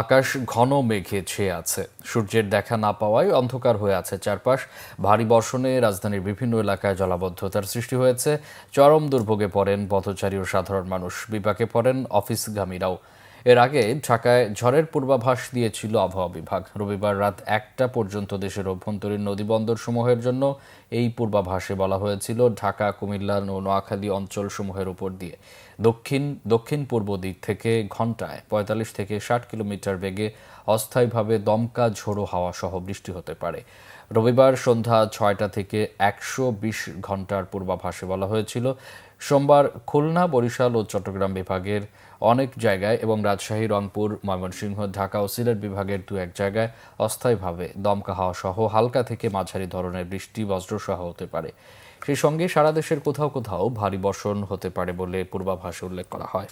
আকাশ ঘন মেঘে ছেয়ে আছে। সূর্যের দেখা না পাওয়ায় অন্ধকার হয়ে আছে চারপাশ। ভারী বর্ষণে রাজধানীর বিভিন্ন এলাকায় জলাবদ্ধতার সৃষ্টি হয়েছে। চরম দুর্ভোগে পড়েন পথচারী ও সাধারণ মানুষ, বিপাকে পড়েন অফিসগামীরাও। এর আগে ঢাকায় ঝড়ের পূর্বাভাস দিয়েছিল আবহাওয়া বিভাগ। রবিবার রাত ১টা পর্যন্ত দেশের অভ্যন্তরীণ নদীবন্দরসমূহের জন্য এই পূর্বাভাসে বলা হয়েছিল ঢাকা, কুমিল্লা ও নোয়াখালী অঞ্চলসমূহের উপর দিয়ে দক্ষিণ পূর্ব দিক থেকে ঘন্টায় ৪৫ থেকে ৬০ কিলোমিটার বেগে অস্থায়ীভাবে দমকা ঝোড়ো হাওয়া সহ বৃষ্টি হতে পারে। রবিবার সন্ধ্যা ৬টা থেকে ১২০ ঘন্টার পূর্বাভাসে বলা হয়েছিল সোমবার খুলনা, বরিশাল ও চট্টগ্রাম বিভাগের অনেক জায়গায় এবং রাজশাহী, রংপুর, ময়মনসিংহ, ঢাকা ও সিলেট বিভাগের দু-এক জায়গায় অস্থায়ীভাবে দমকা হাওয়া সহ হালকা থেকে মাঝারি ধরনের বৃষ্টি, বজ্রসহ হতে পারে। সেই সঙ্গে সারা দেশের কোথাও কোথাও ভারী বর্ষণ হতে পারে বলে পূর্বাভাসে উল্লেখ করা হয়।